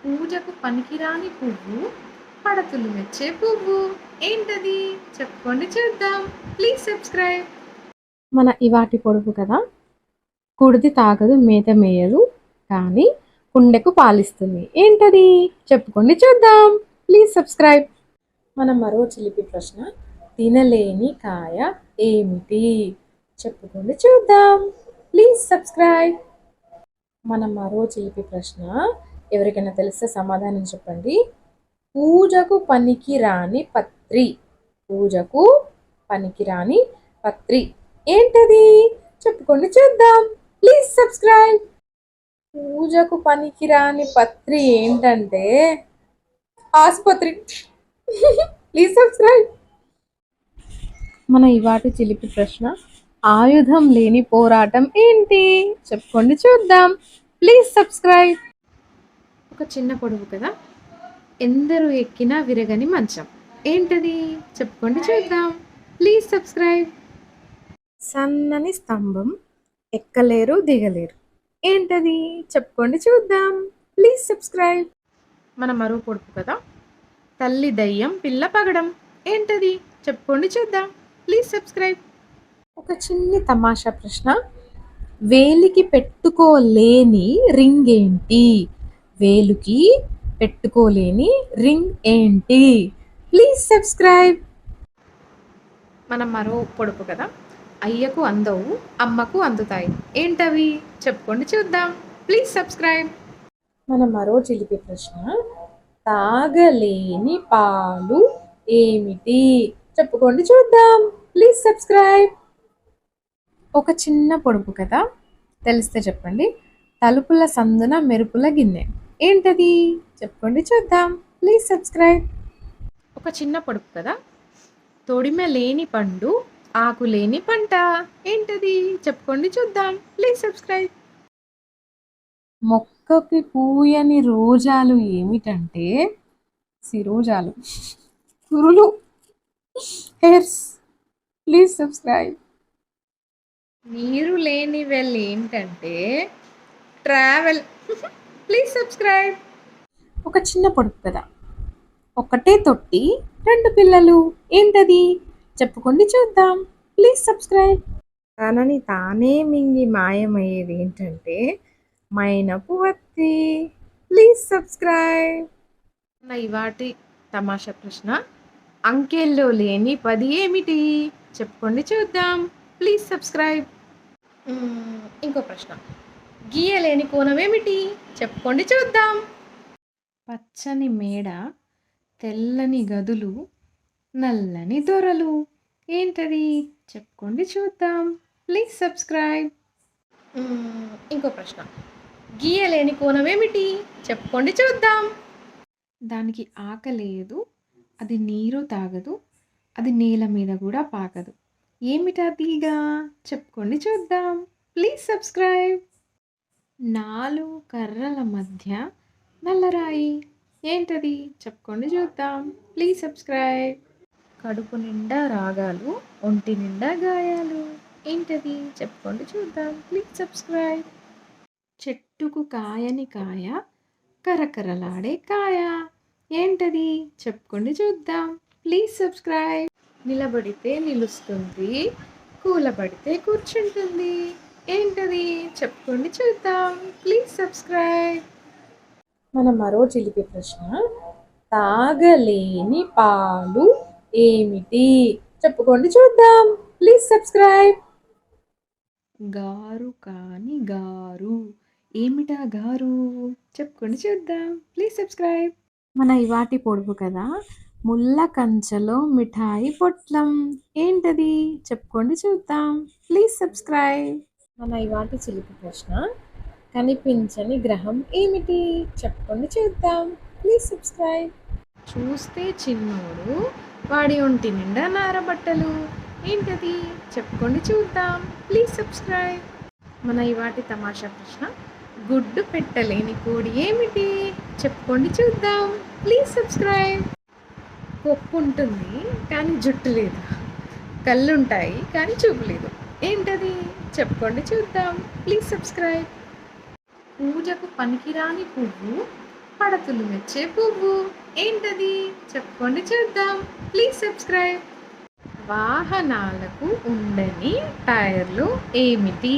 పూజకు పనికిరాని పువ్వు, పడతులు మెచ్చే పువ్వు. ఏంటది? చెప్పుకోండి చూద్దాం. Please subscribe. మన ఇవాటి పొడుపు కదా, కుడిది తాగదు మేత మేయదు కానీ కుండెకు పాలిస్తుంది. ఏంటది? చెప్పుకోండి చూద్దాం. Please subscribe. మన మరో చిలిపి ప్రశ్న, తినలేని కాయ ఏమిటి? చెప్పుకోండి చూద్దాం. Please subscribe. మన మరో చిలిపి ప్రశ్న, ఎవరికైనా తెలిస్తే సమాధానం చెప్పండి. పూజకు పనికి రాని పత్రి. పూజకు పనికిరాని పత్రి ఏంటది? చెప్పుకోండి చూద్దాం. Please subscribe. పూజకు పనికిరాని పత్రి ఏంటంటే ఆసుపత్రి. Please subscribe. మన ఇవాటి చిలిపి ప్రశ్న, ఆయుధం లేని పోరాటం ఏంటి? చెప్పుకోండి చూద్దాం. Please subscribe. ఒక చిన్న పొడుపు కదా, ఎందరు ఎక్కినా విరగని మంచం. ఏంటది? చెప్పుకోండి చూద్దాం. Please subscribe. సన్నని స్తంభం, ఎక్కలేరు దిగలేరు. ఏంటది? చెప్పుకోండి చూద్దాం. Please subscribe. మన మరో పొడుపు కదా, తల్లి దయ్యం పిల్ల పగడం. ఏంటది? చెప్పుకోండి చూద్దాం. Please subscribe. ఒక చిన్ని తమాషా ప్రశ్న, వేలికి పెట్టుకోలేని రింగ్ ఏంటి? వేలుకి పెట్టుకోలేని రింగ్ ఏంటి? Please subscribe. మనం మరో పొడుపు కదా, అయ్యకు అందవు అమ్మకు అందుతాయి. ఏంటవి? చెప్పుకోండి చూద్దాం. Please subscribe. మన మరో చిలిపి ప్రశ్న, తాగలేని పాలు ఏమిటి? చెప్పుకోండి చూద్దాం. Please subscribe. ఒక చిన్న పొడుపు కదా, తెలిస్తే చెప్పండి. తలుపుల సందున మెరుపుల గిన్నె. ఏంటది? చెప్పుకోండి చూద్దాం. Please subscribe. ఒక చిన్న పొడుపు కదా, తొడిమె లేని పండు ఆకు లేని పంట. ఏంటది? చెప్పుకోండి చూద్దాం. Please subscribe. మొక్కకి పూయని రోజాలు ఏమిటంటే సిరోజాలు, కురులు, హెయిర్స్. Please subscribe. నీరు లేని వెల్ ఏంటంటే ట్రావెల్. Please subscribe. ఒక చిన్న పొడుపు కదా, ఒకటే తొట్టి రెండు పిల్లలు. ఏంటది? చెప్పుకోండి చూద్దాం. Please subscribe. తనని తానే మింగి మాయమయ్యేది ఏంటంటే మైనపు వత్తి. Please subscribe. నా ఇవాటి తమాషా ప్రశ్న, అంకెల్లో లేని 10 ఏమిటి? చెప్పుకోండి చూద్దాం. Please subscribe. ఇంకో ప్రశ్న, గీయలేని కోణం ఏమిటి? చెప్పుకోండి చూద్దాం. పచ్చని మేడ, తెల్లని గదులు, నల్లని దొరలు. ఏంటది? చెప్పుకోండి చూద్దాం. Please subscribe. ఇంకో ప్రశ్న, గీయలేని కోణం ఏమిటి? చెప్పుకోండి చూద్దాం. దానికి ఆకలేదు, అది నీరు తాగదు, అది నేల మీద కూడా పాకదు. ఏమిటా తీగా? చెప్పుకోండి చూద్దాం. Please subscribe. 4 కర్రల మధ్య నల్లరాయి. ఏంటది? చెప్పుకోండి చూద్దాం. Please subscribe. కడుపు నిండా రాగాలు, ఒంటి నిండా గాయాలు. ఏంటది? చెప్పుకోండి చూద్దాం. Please subscribe. చెట్టుకు కాయని కాయ, కరకరలాడే కాయ. ఏంటది? చెప్పుకోండి చూద్దాం. Please subscribe. నిలబడితే నిలుస్తుంది, కూలబడితే కూర్చుంటుంది. ఏంటది? చెప్పుకోండి చూద్దాం. Please subscribe. మన మరో చిలిపి ప్రశ్న, తాగలేని పాలు ఏమిటి? చెప్పుకోండి చూద్దాం. Please subscribe. గారు కాని గారు. ఏమిటా గారు? చెప్పుకోండి చూద్దాం. Please subscribe. మన ఇవాటి పొడుపు కదా, ముళ్ళ కంచెలో మిఠాయి పొట్లం. ఏంటది? చెప్పుకోండి చూద్దాం. Please subscribe. మన ఇవాటి చిలిపి ప్రశ్న, కనిపించని గ్రహం ఏమిటి? చెప్పుకోండి చూద్దాం. Please subscribe. చూస్తే చిన్నోడు, వాడి ఒంటి నిండా నారబట్టలు. ఏంటది? చెప్పుకోండి చూద్దాం. Please subscribe. మన ఇవాటి తమాషా ప్రశ్న, గుడ్డు పెట్టలేని కోడి ఏమిటి? చెప్పుకోండి చూద్దాం. Please subscribe. కొప్పు ఉంటుంది కానీ జుట్టు లేదు, కళ్ళుంటాయి కానీ చూపు లేదు. ఏంటది? చెప్పుకోండి చూద్దాం. Please subscribe. పూజకు పనికిరాని పువ్వు, పడతులు మెచ్చే పువ్వు ఏంటది చెప్పుకోండి చూద్దాం. Please subscribe. వాహనాలకు ఉండని టైర్లు ఏమిటి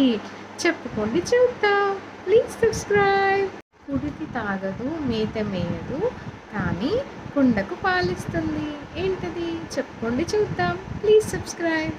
చెప్పుకోండి చూద్దాం. Please subscribe. కుడితి తాగదు మేత మేయదు కానీ కుండకు పాలిస్తుంది ఏంటది చెప్పుకోండి చూద్దాం. Please subscribe.